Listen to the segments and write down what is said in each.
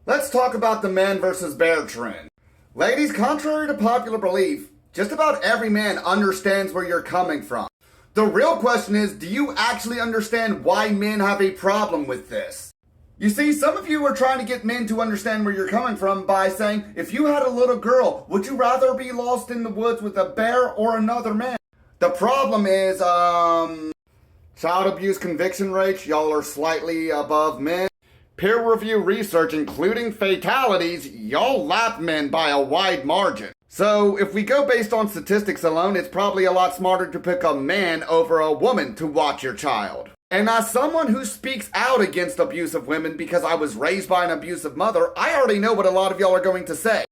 Let's talk about the man versus bear trend. Ladies, contrary to popular belief, just about every man understands where you're coming from. The real question is, do you actually understand why men have a problem with this? You see, some of you are trying to get men to understand where you're coming from by saying, if you had a little girl, would you rather be lost in the woods with a bear or another man? The problem is, child abuse conviction rates, y'all are slightly above men. Peer review research, including fatalities, y'all lap men by a wide margin. So, if we go based on statistics alone, it's probably a lot smarter to pick a man over a woman to watch your child. And as someone who speaks out against abusive women because I was raised by an abusive mother, I already know what a lot of y'all are going to say.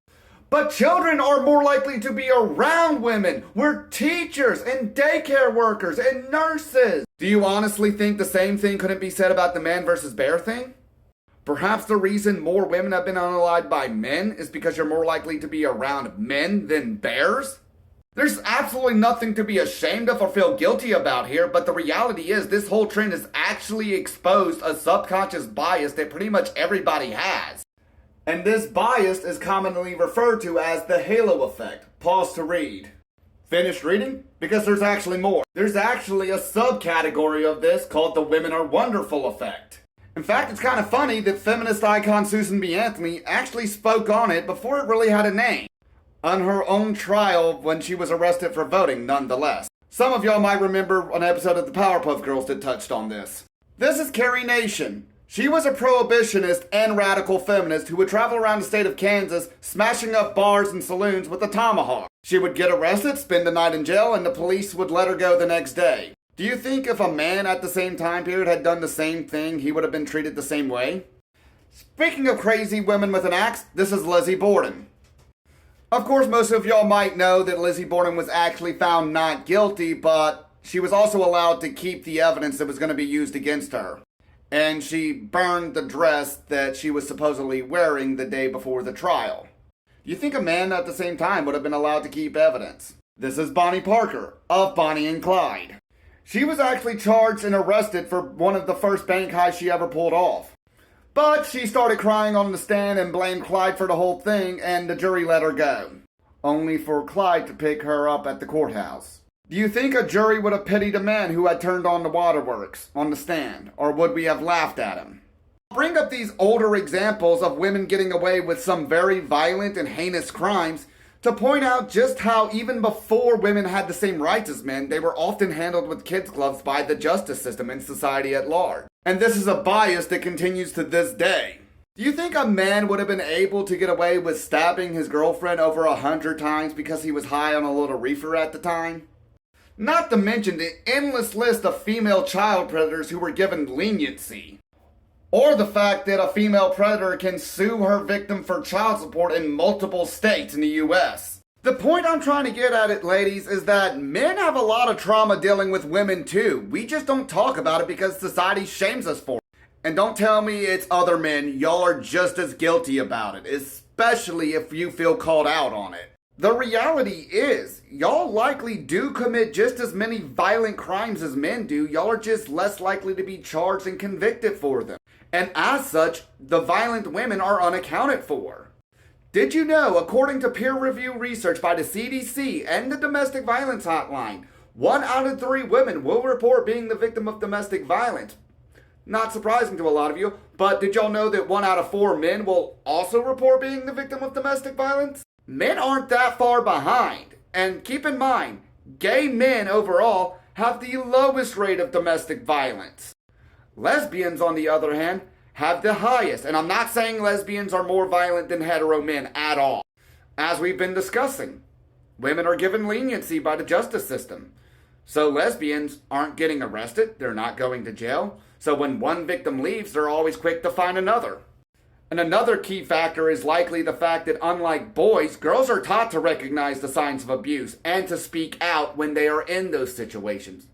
But children are more likely to be around women. We're teachers and daycare workers and nurses. Do you honestly think the same thing couldn't be said about the man versus bear thing? Perhaps the reason more women have been unalived by men is because you're more likely to be around men than bears? There's absolutely nothing to be ashamed of or feel guilty about here, but the reality is this whole trend has actually exposed a subconscious bias that pretty much everybody has. And this bias is commonly referred to as the halo effect. Pause to read. Finished reading? Because there's actually more. There's actually a subcategory of this called the women are wonderful effect. In fact, it's kind of funny that feminist icon Susan B. Anthony actually spoke on it before it really had a name. On her own trial when she was arrested for voting, nonetheless. Some of y'all might remember an episode of the Powerpuff Girls that touched on this. This is Carrie Nation. She was a prohibitionist and radical feminist who would travel around the state of Kansas, smashing up bars and saloons with a tomahawk. She would get arrested, spend the night in jail, and the police would let her go the next day. Do you think if a man at the same time period had done the same thing, he would have been treated the same way? Speaking of crazy women with an axe, this is Lizzie Borden. Of course, most of y'all might know that Lizzie Borden was actually found not guilty, but she was also allowed to keep the evidence that was going to be used against her. And she burned the dress that she was supposedly wearing the day before the trial. Do you think a man at the same time would have been allowed to keep evidence? This is Bonnie Parker of Bonnie and Clyde. She was actually charged and arrested for one of the first bank heists she ever pulled off. But she started crying on the stand and blamed Clyde for the whole thing, and the jury let her go. Only for Clyde to pick her up at the courthouse. Do you think a jury would have pitied a man who had turned on the waterworks on the stand, or would we have laughed at him? I'll bring up these older examples of women getting away with some very violent and heinous crimes to point out just how even before women had the same rights as men, they were often handled with kid's gloves by the justice system and society at large. And this is a bias that continues to this day. Do you think a man would have been able to get away with stabbing his girlfriend over 100 times because he was high on a little reefer at the time? Not to mention the endless list of female child predators who were given leniency. Or the fact that a female predator can sue her victim for child support in multiple states in the US. The point I'm trying to get at it, ladies, is that men have a lot of trauma dealing with women too. We just don't talk about it because society shames us for it. And don't tell me it's other men, y'all are just as guilty about it, especially if you feel called out on it. The reality is, y'all likely do commit just as many violent crimes as men do, y'all are just less likely to be charged and convicted for them. And as such, the violent women are unaccounted for. Did you know, according to peer review research by the CDC and the Domestic Violence Hotline, 1 out of 3 women will report being the victim of domestic violence? Not surprising to a lot of you, but did y'all know that 1 out of 4 men will also report being the victim of domestic violence? Men aren't that far behind. And keep in mind, gay men overall have the lowest rate of domestic violence. Lesbians, on the other hand, have the highest, and I'm not saying lesbians are more violent than hetero men at all. As we've been discussing, women are given leniency by the justice system. So lesbians aren't getting arrested, they're not going to jail, so when one victim leaves, they're always quick to find another. And another key factor is likely the fact that unlike boys, girls are taught to recognize the signs of abuse and to speak out when they are in those situations.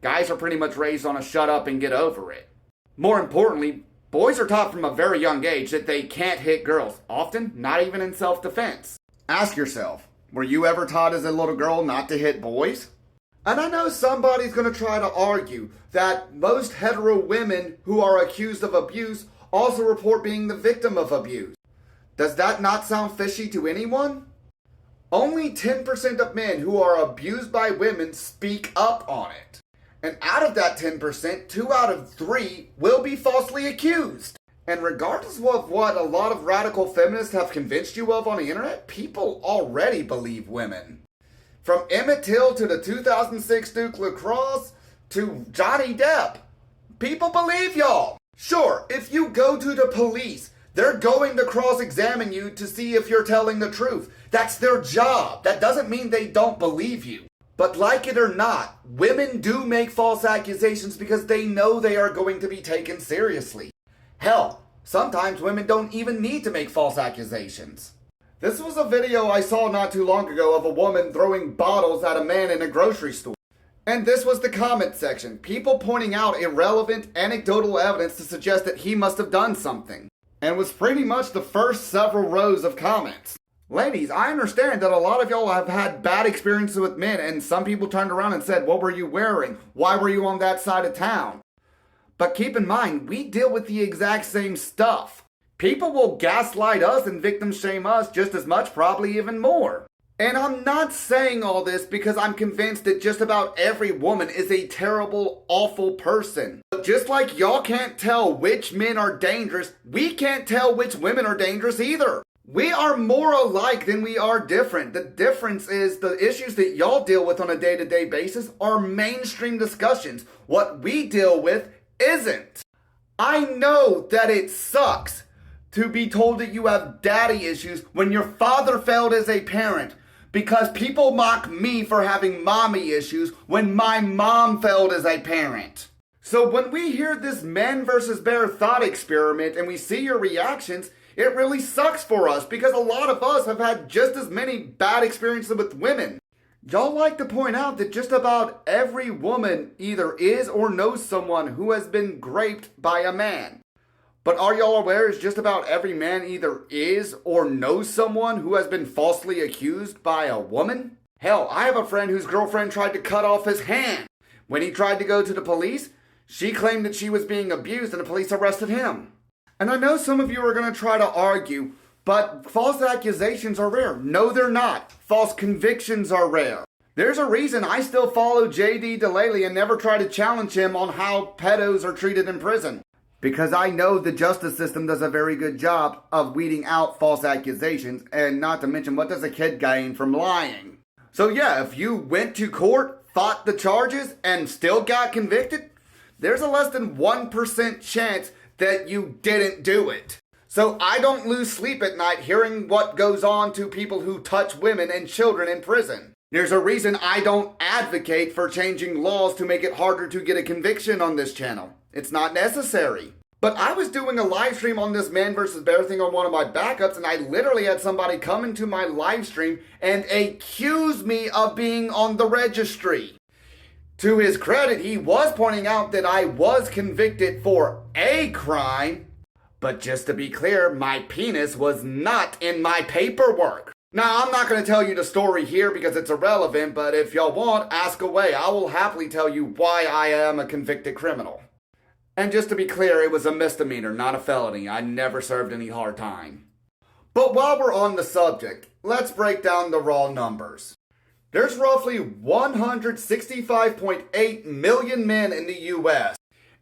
Guys are pretty much raised on a shut up and get over it. More importantly, boys are taught from a very young age that they can't hit girls, often not even in self-defense. Ask yourself, were you ever taught as a little girl not to hit boys? And I know somebody's going to try to argue that most hetero women who are accused of abuse also report being the victim of abuse. Does that not sound fishy to anyone? Only 10% of men who are abused by women speak up on it. And out of that 10%, 2 out of 3 will be falsely accused. And regardless of what a lot of radical feminists have convinced you of on the internet, people already believe women. From Emmett Till to the 2006 Duke Lacrosse to Johnny Depp, people believe y'all. Sure, if you go to the police, they're going to cross-examine you to see if you're telling the truth. That's their job. That doesn't mean they don't believe you. But like it or not, women do make false accusations because they know they are going to be taken seriously. Hell, sometimes women don't even need to make false accusations. This was a video I saw not too long ago of a woman throwing bottles at a man in a grocery store. And this was the comment section, people pointing out irrelevant anecdotal evidence to suggest that he must have done something. And was pretty much the first several rows of comments. Ladies, I understand that a lot of y'all have had bad experiences with men, and some people turned around and said, what were you wearing? Why were you on that side of town? But keep in mind, we deal with the exact same stuff. People will gaslight us and victim shame us just as much, probably even more. And I'm not saying all this because I'm convinced that just about every woman is a terrible, awful person. But just like y'all can't tell which men are dangerous, we can't tell which women are dangerous either. We are more alike than we are different. The difference is the issues that y'all deal with on a day-to-day basis are mainstream discussions. What we deal with isn't. I know that it sucks to be told that you have daddy issues when your father failed as a parent. Because people mock me for having mommy issues when my mom failed as a parent. So when we hear this man versus bear thought experiment and we see your reactions, it really sucks for us because a lot of us have had just as many bad experiences with women. Y'all like to point out that just about every woman either is or knows someone who has been raped by a man. But are y'all aware is just about every man either is or knows someone who has been falsely accused by a woman? Hell, I have a friend whose girlfriend tried to cut off his hand. When he tried to go to the police, she claimed that she was being abused and the police arrested him. And I know some of you are going to try to argue, but false accusations are rare. No, they're not. False convictions are rare. There's a reason I still follow J.D. DeLaley and never try to challenge him on how pedos are treated in prison. Because I know the justice system does a very good job of weeding out false accusations, and not to mention, what does a kid gain from lying? So yeah, if you went to court, fought the charges, and still got convicted, there's a less than 1% chance that you didn't do it. So I don't lose sleep at night hearing what goes on to people who touch women and children in prison. There's a reason I don't advocate for changing laws to make it harder to get a conviction on this channel. It's not necessary. But I was doing a live stream on this man versus bear thing on one of my backups, and I literally had somebody come into my live stream and accuse me of being on the registry. To his credit, he was pointing out that I was convicted for a crime, but just to be clear, my penis was not in my paperwork. Now, I'm not going to tell you the story here because it's irrelevant, but if y'all want, ask away. I will happily tell you why I am a convicted criminal. And just to be clear, it was a misdemeanor, not a felony. I never served any hard time. But while we're on the subject, let's break down the raw numbers. There's roughly 165.8 million men in the U.S.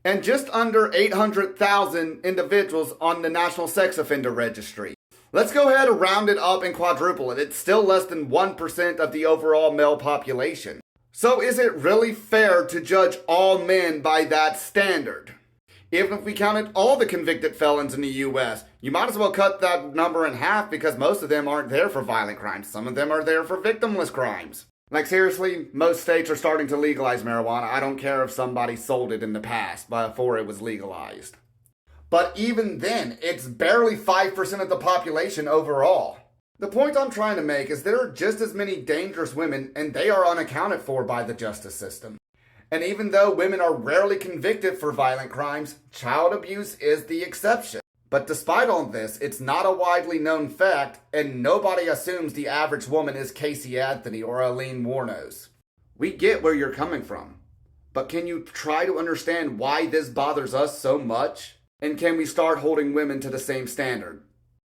and just under 800,000 individuals on the National Sex Offender Registry. Let's go ahead and round it up and quadruple it. It's still less than 1% of the overall male population. So is it really fair to judge all men by that standard? Even if we counted all the convicted felons in the U.S., you might as well cut that number in half because most of them aren't there for violent crimes. Some of them are there for victimless crimes. Like seriously, most states are starting to legalize marijuana. I don't care if somebody sold it in the past before it was legalized. But even then, it's barely 5% of the population overall. The point I'm trying to make is there are just as many dangerous women and they are unaccounted for by the justice system. And even though women are rarely convicted for violent crimes, child abuse is the exception. But despite all this, it's not a widely known fact, and nobody assumes the average woman is Casey Anthony or Aileen Wuornos. We get where you're coming from, but can you try to understand why this bothers us so much? And can we start holding women to the same standard?